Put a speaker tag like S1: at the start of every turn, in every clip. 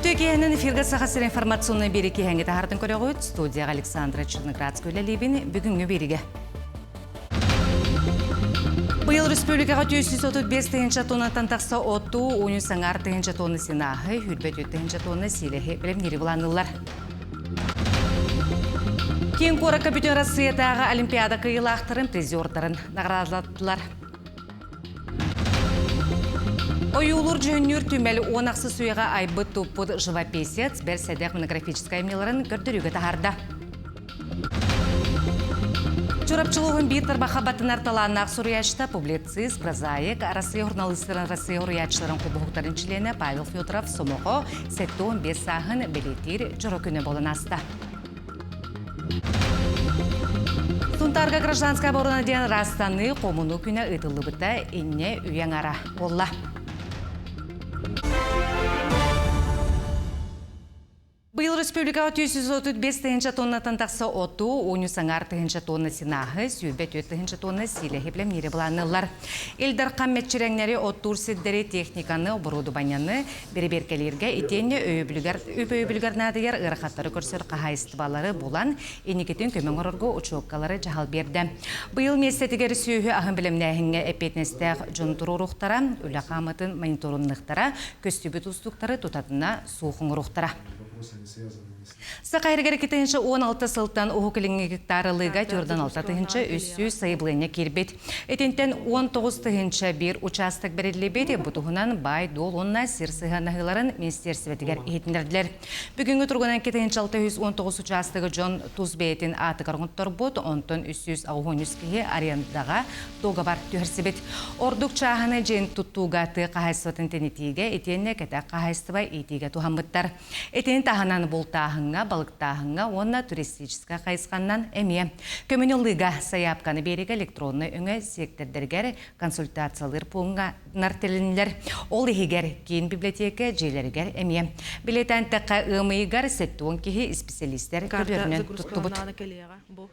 S1: Бүтөкеянын эфирге сахасыр информационный береки хәңге тахардың көрөгөт студияға Александра Черноградская лебин бүгінгі береге. Быйыл республикаға 435 тоннатан тақса оту, 10 саңар тонна синахы, хүлбет 4 тонна силехи білімнері бұланылар. Кен қораққа бүтін Россиядағы Олимпиада кыйылақтырын призердарын наградалаттылар. Оюлур жөнүр түмәл онақсы суяға айбы топпыд живописец бәр сәдәқ монографическай емнеларын көрдірігі тахарда. Чорапчылығын бір тарбаға батын арталанақ сурячта публицист, прозаик, Россия журналистерін Россия урячтарын құбығықтарын жилені Павел Федоров Сомоғо 7-15 сағын білетер жұры күні болын аста. Сунтарга гражданская оборона ден растаны коммуну күні ұйтылы бұта инне үйен ара болла. Быйыл республикаға 435 тоннатан тақса оту, 10 саңар тонна синахы, сүйбет 4 тонна силе хеплемнері бұланылар. Элдар қамметчереңнері оттур сиддері техниканы, оборудованияны, береберкелерге етенне өйбілгер надығар ғырқаттары көрсер қағайыстыбалары болан, енекетін көмен орырғы ұчуыққалары жағал берді. Быйыл местетігері сүйі ағын білімнәхінге әпетнестәқ жон тұру рухтара, үлі қамытын мониторунлықтара, көстүбі тұстықтары тұтатына суқың рухтара. Сақайры керекетінші 16 сылттан оғықылыңы гектарылыға түрден 6-тығыншы үссі сайыблыны кербет. Этентен 19-тығыншы бір участық берілебет, бұтығынан бай дол онна сирсығанағыларын министерсіветігер етіндерділер. Бүгінгі тұрғынан кетігінші 619 участығы жон тұз бейетін аты қарғынттар бұд, онтын 300 кеге арендаға тоға бар түрсібет. Ордық чағаны жен тұттуғаты қағайсыватын тенетіге, етенне кәті қағайсыва етіге туғамбыттар. Етен тағынан бұл тағыңа, балық тағыңа, онна туристическа қайысқаннан әме. Көмініліға саяпқаны береге электронны өңі сектордергер консультациялыр пуңға нартелінлер. Ол егер кейін библиотека жейлергер әме. Билетен таққа ұмыйғар сеттуын кейі специалистер көрерінен тұтты бұд.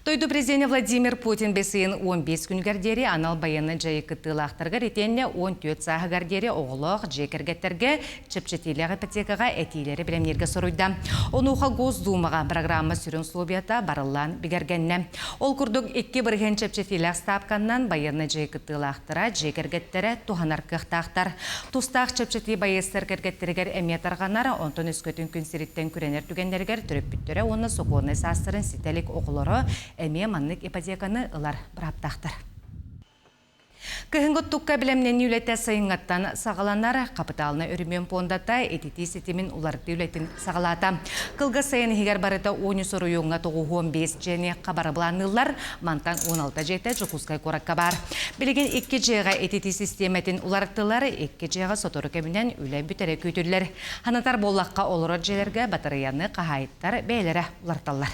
S1: Тойду президент Владимир Путин бесейін 15 күн гардері анал баяны жайы кыттылақтырғыр етенне 14 сағы гардері оғылық жекергеттерге чіпчетеліғі пәтекіға әтейлері білемнерге соруйда. Онуға Госдумаға программа сүрін словията барылан бігергенне. Ол күрдік 2 бірген чіпчетеліғ стапқаннан баяны жайы кыттылақтыра жекергеттері туғанар қықтақтар. Тустақ чіпчетей байыстыр кергеттерігер әметарғанар, онтын үскөтін күнсереттен күренер түгендергер түріп бүттірі оны соқуыны састырын сетелік оғылары әме маннык ипотеканы ылар браптақтыр. Кыһынгыт тукка билемнен үлетті сайыңаттан сағаланар капиталына өрімен пондата этити сетимин уларды үлетін сағалата. Кылға сайын егер барыта 10 соруюңа 15 және қабары бұланылар, мантан 16 жеті жүкускай коракка бар. Білеген 2 жеға этити системетін улардылар, 2 жеға сотору кемінен үлі бүтері көйтілер. Ханатар болаққа олыры желерге батарияны қағайыттар бәйлері уларталар.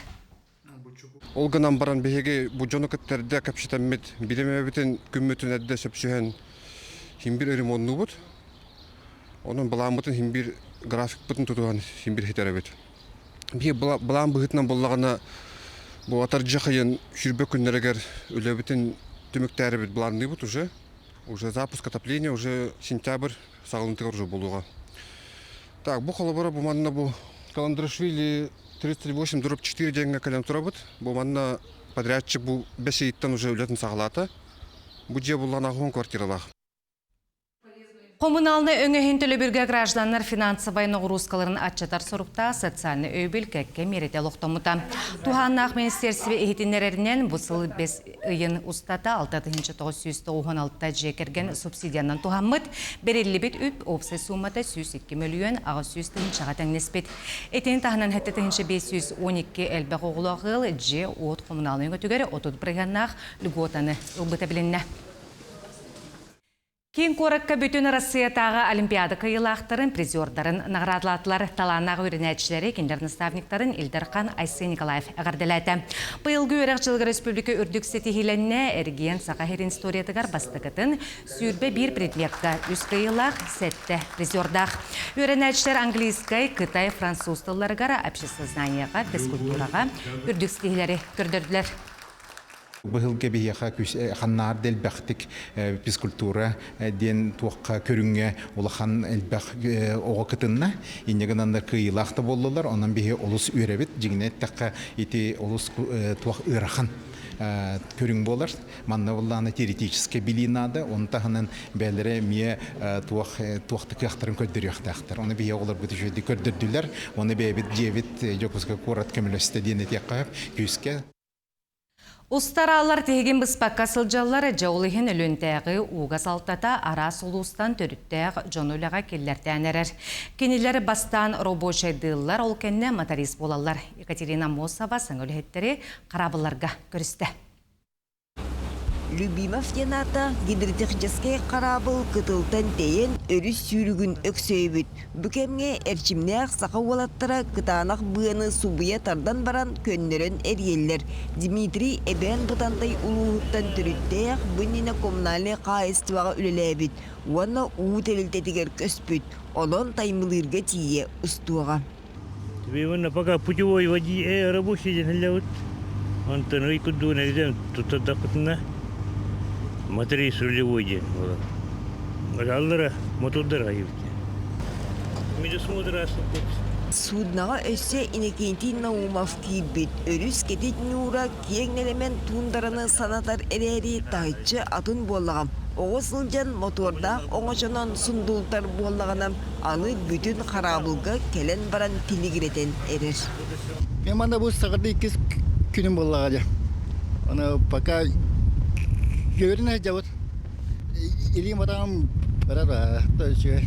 S2: Олғанан баран бейге бұжоны кіттерді кәпшетәммет білемебетін күмметін әдді сөпсүйен химбір өремонны бұд. Оның бұламытын химбір график бұтын тұтуған химбір хетер әбет. Бейге бұлам бұғытынан болағына бұл атар жақайын жүрбе күннерегер өлебетін түміктәрі бет бұланды бұд уже. Уже запуск отопления, уже сентябрь сағылынтығыр уже болуға. Так, бұл қолабара бұманына бұл Каландрашвили 38-4 деньги калям турабыт. Бу манна подрядчик бу бесейттан уже үлетін сағалата. Бу же буллан ағуын квартиралақ.
S1: Коммуналны өңөһин төлөбүргө граждандар финансовый нагрузкаларын атчатар сорупта социальный өйбіл кәкке мерете лоқтамыта. Туханнақ министерстве ehitинерерінен бұсыл 5 ыйын устата 6-996 жекерген субсидиянан тухаммыт, берелі бет үп опсай суммата 102 миллион ағыз 100 тыңшаға тәңнеспет. Этен тағынан хәтті тыңшы 512 әлбәқ оғылағыл же от коммуналны өңөтігері 30 бірганнақ льготаны ұлбыта білінне. Кен қораққа бүтін Россиятағы Олимпиада кыйылақтарын призердарын наградалатылар таланағы өрінәтшілері кендер наставниктарын Илдархан Айсен Николаев әғарделәті. Бұйылғы өрәқчылығы республика үрдік сетихиленне әрген сақахерин историятығар бастықытын сүрбе бір предметка үз кыйылақ сәтті призердақ. Өрінәтшілер английскай, Қытай, француз тылларығара, обществознанияға, физкультураға үрдік сетихилері көрдірділер.
S3: Быһылга бияха ханнар дел бахтик физкультура ден туакка көрүнгө улахан элбах ого кытынна иннегенандар кыйлахта болдулар. Онан бие улус үребит жигнет такка ити улус туак ырахан көрүң болар. Манна булланы теоретически билинада, онтаханын бәлере мие туактык яктарын көрдүрүяктактар. Оны бие олар бу төшөдү көрдүрдүлөр. Оны бие бит жебит жокуска корат көмөлөстө дине теккап күскө.
S1: Устаралар теген быспаққа сылжалары жаулығын өлінтәғі уға салтата арас ұлыстан төріттәғ жонуылаға келлерден әрер. Кенелері бастан робочай дыллар ол кәнне моторист болалар. Екатерина Мосова сыңылхеттері қарабыларға көрісті.
S4: Любимов Яната гидротехнический қарабыл кытылтан тейін өріс сүйрігін өксөйбіт. Бүкемге әрчімнәқ сақа олаттыра кытанақ бұғаны субыя тардан баран көннерін әрелер. Дмитрий әбән бұтандай ұлуғыттан түріттәқ бұніне коммуналы қайыстываға үлеләбіт. Уанна уытелілтетігер көспіт. Олон таймылырға тие ұстуаға.
S5: Вона пока путевой води рабочий день он тонрый куду нельзя тут отдохнуть. Моторист рулевой день. Аллара мотордара юрте. Медосмотр асыпты.
S4: Суднаға өссе инекентин Наумов кейбет. Өріс кетет нюра кеңнелемен туындарыны санатар әрәрі тайчы атын болағам. Оғысылжан моторда оңашынан сұндултар болағанам аны бүтін қарабылға келен баран телегретен әрер.
S6: Мен манда бұл сағырды 2 күнім болаға. Оны пока görün javut ilim adam barada tözü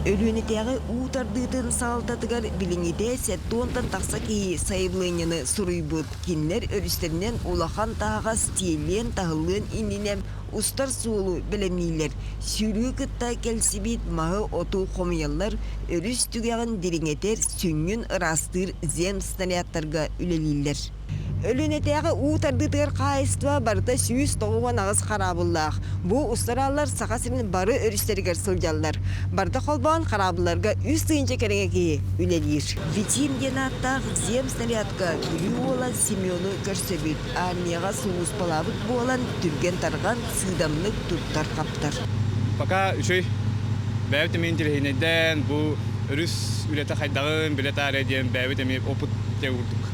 S4: Өлөнетегі ұтардытын салтатығар біліңеде сәттуынтан тақса кейі сайыблыңыны сұруйбыт. Кенлер өрістерінен улахан тағаға стиелен тағылын инінем ұстар суылу білемейлер. Сүйрі күтті кәлсібет мағы оту қомиялар өріс түгеғін деріңетер сүңгін ырастыр зем снарядтарға үлелейлер. Өлөнетегі ұтардытығар қайыстыва барда сүйіз тоғуан ағыз қарабыллақ. Бұл ұстаралар сақасырын бары өрістергер сылжалар. Барда қолбаған қарабыларға үз түйінче кереңеге үлелер. Витим денаттақ зем снарядқа бүлі olan Семену көрсөбіт. Армияға суыз балабыт болан түрген тарған сыдамлық тұттар қаптар.
S7: Пока үшөй бәуіті мен телехинеден бұл үріс үлеті қайдағын білеті ареден бәуіті мен опыт те ұрдық.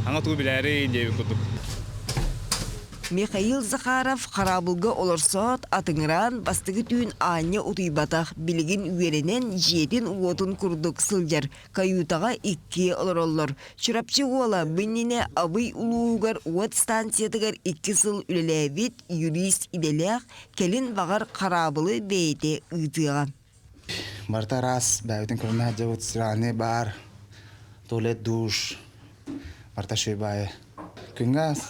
S7: Аңа туу биләре деп кутук.
S4: Михаил Захаров қарабылға оларсот атыңыран бастығы түйін аңы ұтыйбатақ білігін үйерінен жетін уотын күрдік сылжар. Каютаға 2 олар. Чырапчы ола бініне абый улуғар уат станциятығар 2 сыл үлеләбет юрист иделәқ келін бағар қарабылы бейте ұйтыға.
S8: Барта рас бәуітін көріне жауыт сыраны бар, туалет душ, барта шөйбайы. Күнгаз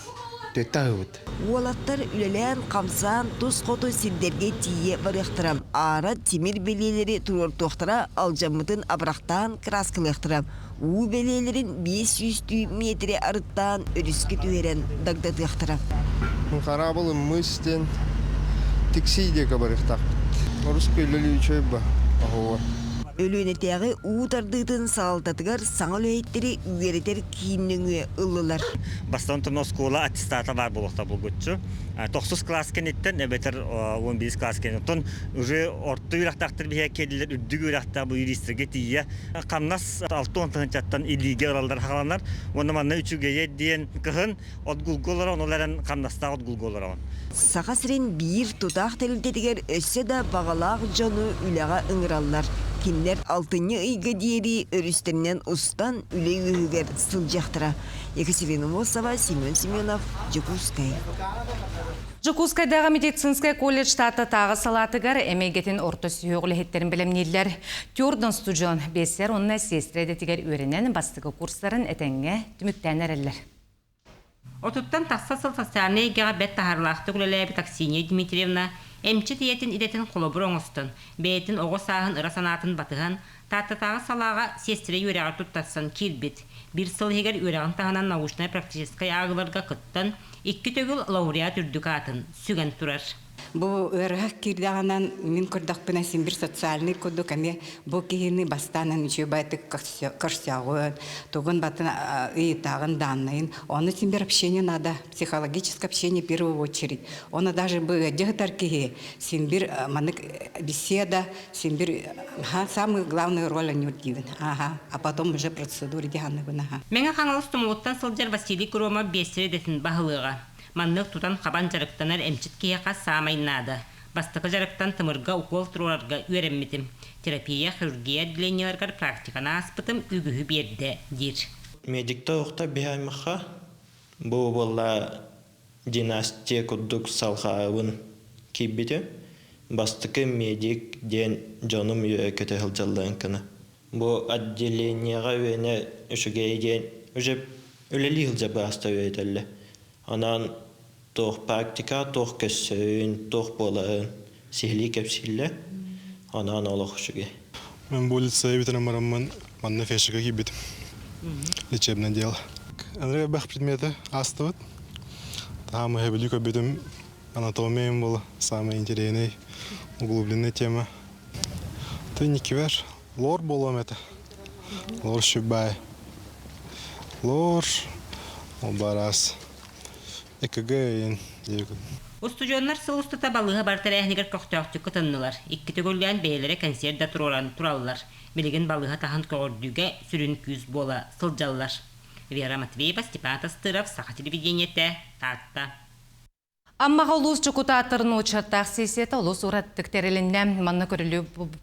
S8: төтті ғыбыт.
S4: Уолаттар үлелән қамсан тұз қоты сендерге тие барықтырам. Ара темір белелері тұрор тоқтыра алжамытын абырақтан краскылықтырам. У белелерін 500 метре арыттан өріске түйерен дагдатықтырам.
S2: Қарабылы мұстен тіксейдегі барықтақ. Орыс көлілі үшөй ба.
S4: Өлөнетегі ұтардытын салтатығар саңыл өйттері үйеретер кейінніңі ұлылар.
S5: Бастан тұрно скола аттестата бар болуқта бұл көтші. 9 класс кенеттен, әбетер 11 класс кенеттен уже орты үйрақтақтыр бейе кеділер, үддігі үйрақта бұл юристерге тейе. Қамнас 6-10 жаттан илиге ұралдар қағаланар. Оны манна үчіге едден кіхін отгулголар, оныларын қамнаста отгулголар.
S4: Сақасырын бір тұтақ тәлілдетігер өсі да бағалақ жоны үліға ұңыралар. Кинлер 6-ны үйгі дейері өрістерінен ұстан үлі үйгер сылжақтыра. Екатерина Мосова, Семен Семенов, Жукускай.
S1: Жукускайдағы медицинская колледж таты тағы салатығар әмегетін орты сүйеғілі хеттерін білімнейлер. Тюрден студион бесер онына сестрәдетігер өрінен бастығы курстарын әтәңе түміктән әрелер.
S9: Отуттан тақсасыл социальный егеға бәт тағарлақты күлеләбі Таксиния Дмитриевна әмчі тиетін идетін қолыбыр оңыстын, бәйтін оғы сағын ұрасанатын батыған, таттатағы салаға сестірі өрәғі тұттатсан келбет. Bir сыл егер өрәғын тағынан научная практическай ағыларға күттан, 2 төгіл лауреат үрдік атын сүген тұрар.
S10: Бу ырах кирдаганан мин көрдөхпүнэ симбир социальный коду каме бу кихини бастанан үчө байтык көрсягын тугун батын ыйтагын данныйын. Оны симбир общение надо, психологическое общение в первую очередь. Оны даже бы дегтар кихи симбир манык беседа, симбир самую главную роль они удивен. Ага, а потом уже процедуры диганы гына.
S9: Меңе хаңалыс тумулуттан сылжар Василий Крома бестере детін бағылыға. Маннык тутан қабан жарықтанар әмчит кияқа самайнады. Бастықы жарықтан тымырға укол тұруларға үйренметім. Терапия, хирургия отделенияларға практиканы аспытым үгігі берді, дир.
S11: Медикта оқта бейаймаққа бұл болла династия күддік салғауын кейбеті. Бастықы медик ден жоным өкеті ғылжалдан кіні. Бұл отделенияға өйіне үшіге ден үжіп өлелі ғылжабы аста өйтелі. Анан тоқ практика, тоқ көссөйін, тоқ болайын, сихли кепсилі, анан олық үшіге.
S12: Мен бұл лицей ветеранмарамын, манна фешіға кейбетім. Лечебное дело. Андрей бақ предметі астывыд. Там я люблю көбетім, анатомиям был самый интересный, углубленная тема. Тынники вер, лор болом это. Лор шибай. Лор, обарас. ЭКГ.
S9: Устужоннар сылысты табалыға бартар әхнегер көқтөқтүк кытыннылар. Икки төгөллән бәйлері консерда туралар. Билеген балыға тахын көрдүге сүрін күз бола сылжаллар. Вера Матвеева, Степан Тастыров, Саха телевидениете, Татта.
S1: Аммаға ұлыс жүкутатырын ұчаттақ сесеті ұлыс ұраттықтарылінен манна көрілі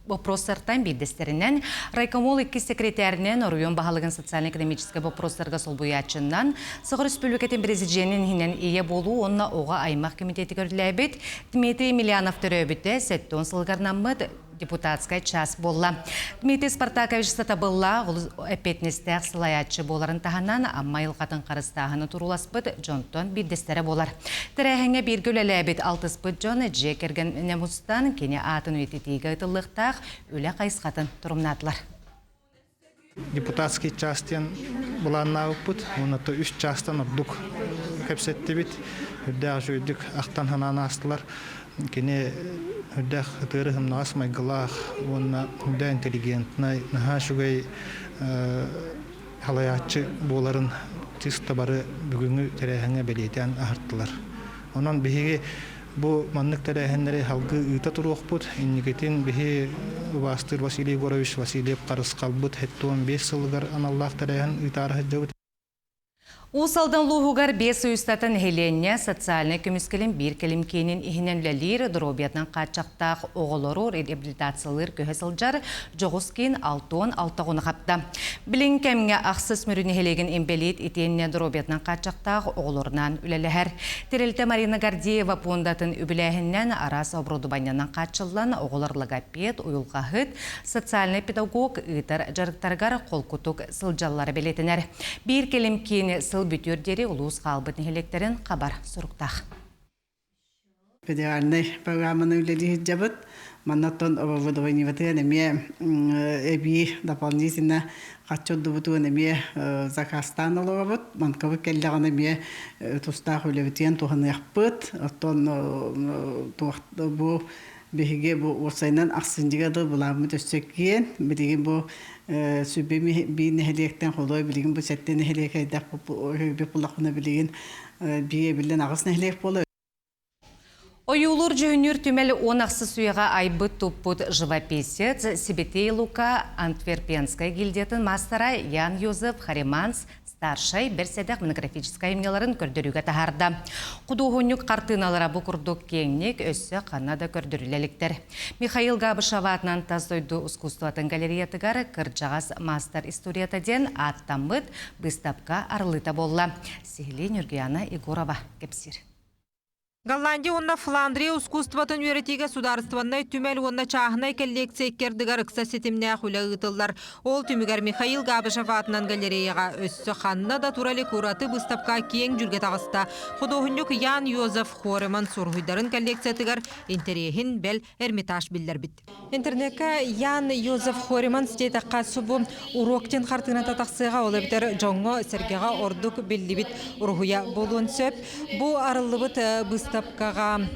S1: вопростардан бейдестерінен райкомол 2 секретарінен Оруен бағалығын социально-экономический вопростарға сол бұятшынан Сығыр Республикатын президентінің хинен ие болу онна оға аймақ комитеті көріләбет Дмитрий Миллионов түрөбіті сәттон сылғарнамыд депутатская час болла. Дмитрий Спартакович сатабылла әпетнестәқ сылаятчы боларын тағанан амма елқатын қарыстағыны тұруласпыд Джонтон биддестері болар. Тірәхіңе bir göləlәбет алтыспыд Джон Джекерген немустан кене атын өйтетейгі ұтылықтақ өлі қайсқатын тұрымнатылар.
S6: Депутатский частен бұланна ұппыд, оны 3 частан ұрдық көпсетті бит. Үрдәқ жүйдік ақтан хананы астылар. Кене үрдәқ ұтырығым нағас майғылақ, оны үрдә интеллигентна, наға шүгей халаятчы боларын тиз табары бүгінгі тәрәхіңе бәлетен ағырттылар. Онан бігеге bu manlık terehенleri halkı ıta turuq bud. İnniketин bihi Bastır Vasiliy Gorovich Vasiliy Qarыс qalbud. Hettuan 5 yılgar anallah terehen ıtarı hıcavud.
S1: Усалдан лугугар 5 үстатын Хеленне социальный көміскелін бір келімкенін ихінен үлелер дробиятнан қатшақтақ оғылыру реабилитациялыр көхесілжар жоғыз кен 6-10 қапта. Білін кәмге ақсыз мүріні хелеген ембелет етенне дробиятнан қатшақтақ оғылырынан үлелер. Терелті Марина Гордеева пундатын үбіләхіннен арас обрудубанянан қатшылан оғылыр логопед, уйылғағыт, социальный педагог ұйтар жарықтарғар қолкутук сылжалары белетінер. Bir келімкені бүтүрдери улус қалбыт нехелектерін қабар сұруқтақ.
S13: Федеральный программаны үлелі жабыт. Маннаттон обоводование ватыган эме эби дополнительно қатчодды бұтуын эме заказтан олығабыт. Манкавы келдіған эме тұстақ үлевітен туғаны яқпыт. Оттон бұл бігеге бұл осайнан ақсынжығады бұламы төстеккен. Білеген бұл sübemi bir neheliyekten kolay bilgin bu sette neheliyek ayda bir pullakına bilgin bir bilen ağız neheliyek bolu.
S1: Oyulur жөнүр түмәлі 10 ақсы суяға айбыт туппут живописец Сибетей Лука Антверпенская гильдиятын мастера Ян Йозеф Хариманс старшай бір сәдәк монографическая имнеларын көрдірігі тахарда. Құдуғынюк қартыналара бұл күрдік кеңнік өссі қанада көрдірілеліктер. Михаил Габышаватынан таздойду искусстватын галереятығар кырджағас мастер историятаден аттамыд выставка арылыта болла. Сихли Нюргияна Егорова кепсир.
S14: Голландия онна Фландрия искусстватын үйретеге сударстваннай түмәл онна чағынай коллекция кердігар ұқса сетімне құлы ұтылар. Ол түмігер Михаил Габышев атынан галереяға өссі қанна да турали кураты бұстапқа кең жүрге тағыста. Құдоғынлық Ян Йозеф Хореман сұрғыдарын коллекциятығар интерехін бәл Эрмитаж білдер біт. Интернетке Ян Йозеф Хореман стетаққа сұбы уроктен қартығына татақсыға олы бітер жоңғы сәргеға ордық білді біт ұрғыя болуын сөп. Бұ арылы бұт бұста выставкага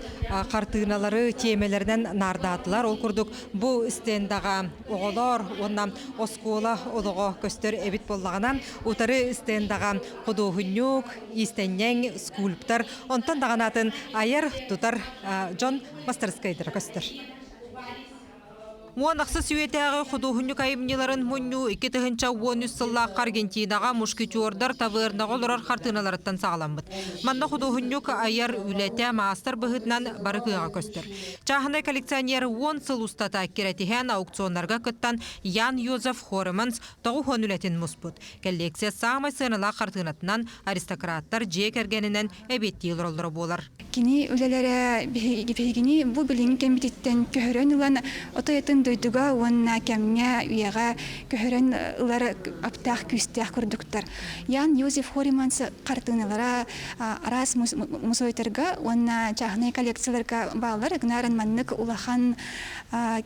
S14: картыналары темелеринен нардатылар. Ол курдук бу стендага оголор, оннан оскола олого көстөр эбит боллаганан утары стендага кудугунюк, истеннең, скульптор, онтан даганатын айыр тутар Джон Мастерскайдер көстөр. Муанақсы сүйетәғі құдуғынны кайымнеларын мұнну 2013 сыллақ Аргентинаға мушкетюордар тавырнағы олырар қартыналарыттан сағаламбыд. Манна құдуғынны айар үләтә мастер бұғытнан барықыға көстір. Чағынай коллекционер 10 сыл ұстата керетіген аукционларға күттан Ян Йозеф Хореманс тоғы хон үләтін мұспыд. Коллекция сағымай сыныла қартынатынан аристократтар жек әргенінен әбеттейл ролдыры болар.
S15: Кини үлелері бігіні бұл білін кембететтен көхірен ұлан отайатын дойдуға онна кәмге үйеға көхірен ұлары аптақ күстәқ күрдіктір. Ян Йозеф Хореманс қартыналара арас мұсойтырға онна чағынай коллекцияларға бағылар. Гнарын маннық ұлахан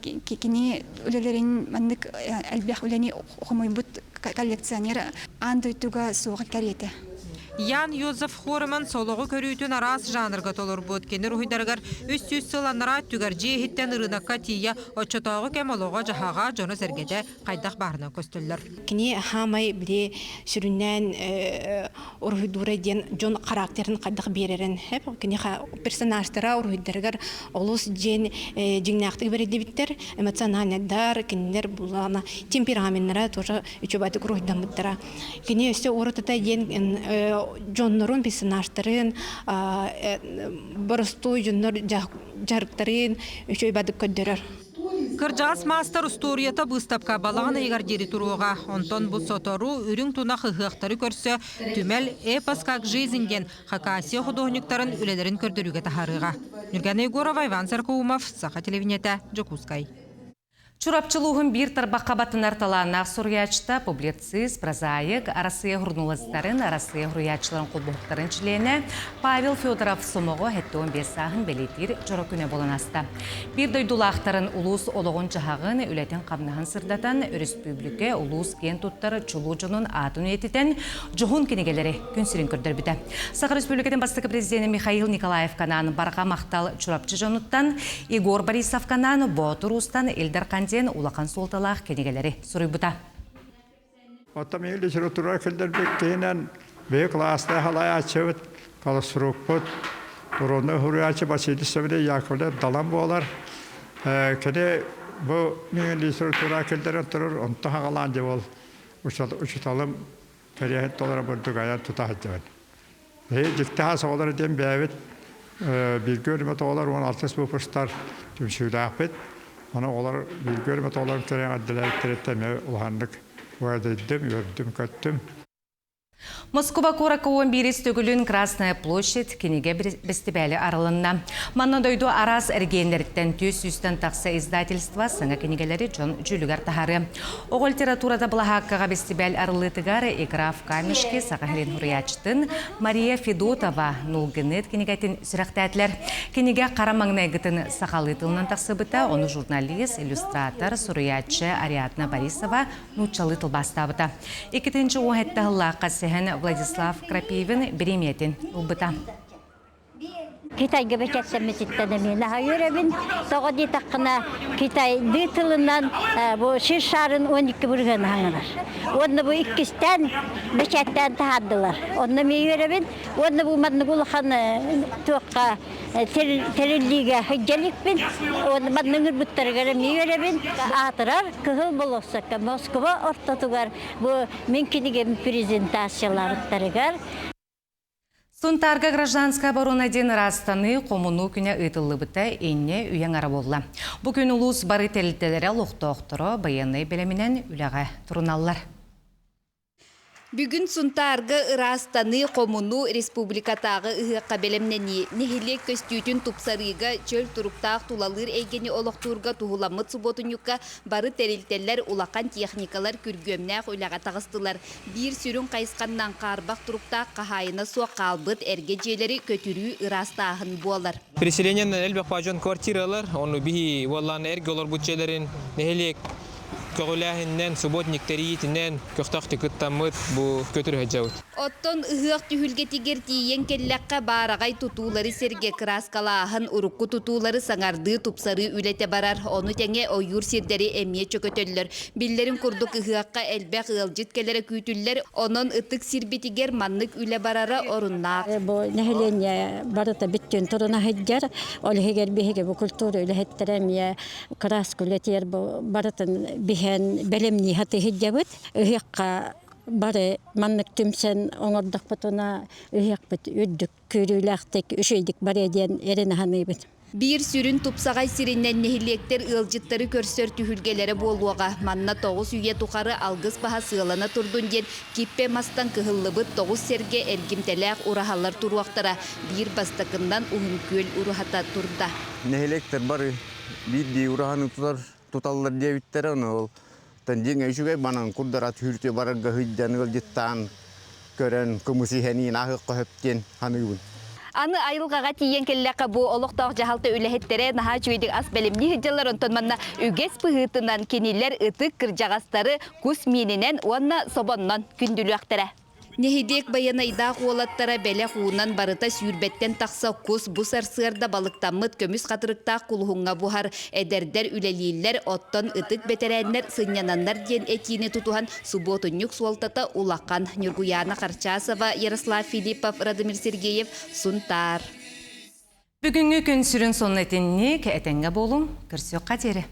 S15: кини үлелерін маннық әлбәқ үләне оқымай бұд коллекционер ан дойдуға соға кәреті.
S14: Ян Йозеф Хореман солығы көрүйтін арас жанрға толыр бұд. Кені рухидарғар 300 сыланнара түгір жейхеттен ұрынаққа тия отчатағы кемолуға жағаға жоны сәргеде қайдақ барына көстілдір.
S16: Кені хамай біле сүріннен ұрхидура ден жон характерін қайдақ берерін. Кені персонаждара ұрхидарғар олыс жен жеңнақтығы береді біттер, эмоциональныдар, кенілер бұлана темпераменттара тоже үчебайдық ұрхидан бұттара. Кені өсте ұрытыта ден Джоннорун персонаждарын, боростой жоннор жарықтарын үшөй бадық көддерер.
S14: Кыржас мастер историята выставка балағын егер дері тұруға. Онтон бұл сотору үрің туна хығықтары көрсе, түмел эпос как жизньден хакасия художниктарын үлелерін көрдіруге тахарыға. Нұрган Егорова, Иван Саркоумов, Саха телевинеті, Джокускай.
S1: Чурапчылуғын бір тарбаққа батын арталанақ сурьячта публицист, прозаик, арасыя ғұрнуластарын, арасыя ғұрячыларын құлбұқтарын чілені Павел Федоров сомығы хеттуын бесағын белетір жұры күні болын аста. Bir дойдулақтарын ұлыс олығын жағағын үлетін қамнағын сырдатан республике ұлыс кен тұттары чулужының атын етітен жұғын кенегелері күнсірін көрдір біді. Сақы республикадан бастықы президенті Михаил Николаев канан барға мақтал чурапчы жоныттан, Игор Борисов канан Ботур Устан, Эльдар Ден улақан солталақ кенегелері сұрый бұта.
S17: Оттам еңі литература келдер беккейінен бей класты қалай ачывыт, қалы сұрық бұд, ұрыны хүрі ачы басайды сөміне яқылы далан болар. Кені бұл мен литература келдерін тұрыр, онты қағалан де бол, ұшыталым перейін толары бұрдық аян тұта хатжавын. Жікті хасы олар дем бәйбіт, білгі өрімет олар 16 бұпырстар түмшілі ақпет. Оны олар білгөрмет олар керең әділер кереттеме ұлғандық өәдейдім, өрдім, көттім.
S1: Москва Корака 11 төгілін Красная площадь кенеге бестебәлі арылынна. Манна дойду арас әргенлерден түйс-үстен тақса издательства сыңа кенегелері жон жүлігер тахары. Оғыл литературада бұлағаққаға бестебәл арылытығары Играф Камешки сақахрен хұриячтын Мария Федотова нулгінет кенегетін сүрәқтәтлер. Кенеге қарамаңнайгытын сақалытылынан тақсы бұта, оны журналист, иллюстратор, сұриячы Ариадна Борисова нұтчалытыл бастабыта. 2-ші оғетті ғыллаққа Владислав Крапивин береметин ұлбыта.
S18: Китайга бекеттемесеттенемен. Үйребін соғады таққына Китай дытылынан бұл шыр шарын 12 бұрған аңырар. Оны бұл иккістен бекеттен тағаддылар. Оны мен үйребін, оны бұл мадны бұлқан тұққа терілдіге хыджаликпін. Оны мадны ғырбыттарғары мен үйребін. Атырар күхіл болықсаққа Москва ортатығар бұл менкенеген презентацияларыттарығар.
S1: Сунтарга гражданская оборона ден растаны коммуну күне ыйтылы бұта енне үйен ара болла. Бүгін улус бары тәлітелері лұқты-оқтыры байыны белемінен үліға тұрыналар.
S19: Бүгін Сунтарга ырастаны коммуну республикатағы ұғыққа белемнені нехилек көстүйтін тупсарыға чөл тұруқтақ тулалыр әйгені олықтурға туғыламыт суботынюкка бары тәрілтелер улақан техникалар күргөмнәқ ойлаға тағыстылар. Bir сүрін қайысқаннан қарбақ тұруқтақ қағайына соқ қалбыт әрге желері көтірі ырастағын болар.
S20: Переселенен әлбәқ бажон квартиралар, оны бихи олан әрге олар бұтчелерін нехилек Көғіләхіннен, субботниктері көқтақты күттамыд бұл көтір хөджауыд.
S19: Оттон ыһыақ түһүлгетигер тиен келләккә барагай тутуулары серге краскалаһын урукку тутуулары саңарды тупсары үлете барар. Оны теңе ойюр сирдери эмие чөкөтөллөр. Биллерин курдук ыһыаққа элбәк ылжыт келере күйтүллер. Онон ытык сирбитигер маннык үле барара оруннаак.
S18: Бу нехлене барыта биттен турына хеджер. Ол хегер бихеге бу культура үле хеттеремия краска үлетер бу барытын бихен белемни хаты хеджебит. Ыһыаққа бары маннык түмсен оңордық бұтына үйек бұт үддік көріләқтек үшейдік бар еден ерін ханы бұт.
S19: Бир сүрін тупсағай сириннен нехилектер ылжыттары көрсөр түхілгелері болуаға. Манна 9 үйе тұқары алғыз баға сығылана тұрдun ден киппе мастан кығылы бұт 9 серге әргімтеләқ ұрахалар тұруақтара. Бир бастықындан ұғын көл ұрахата тұрда.
S21: Нехилектер бары бір дей ұраханы тұталылар дебіттері ол. Тандин әшугай банан курдарат хүрте барага хыджан гылжыттан көрөн көмүсү хени нахы көптен ханыбын.
S19: Аны айылгаға тиен келләккә бу олоқтақ жағалты үләхеттере наха чуйдық ас бәлемні хыджалар онтон манна үгес пыхытынан кенилер ытык кыржағастары кус мининен онна собоннан күндүлүақтары. Нехидек баянайда қуалаттара бәлі қуынан барыта сүйірбеттен тақса кус бұ сарсырда балықтамыт көміс қатырықтақ құлғыңға бұхар әдердер үлелейлер оттон ытык бетерәнлер сынянанлар ден әтіні тұтуған субботынюк суалтата улаққан Нюргуяна Қарчасова, Ярослав Филиппов, Радомир Сергеев, Сунтар.
S1: Бүгінгі күн сүрін сонын әтінне кәтенге болың, күрсі қатері.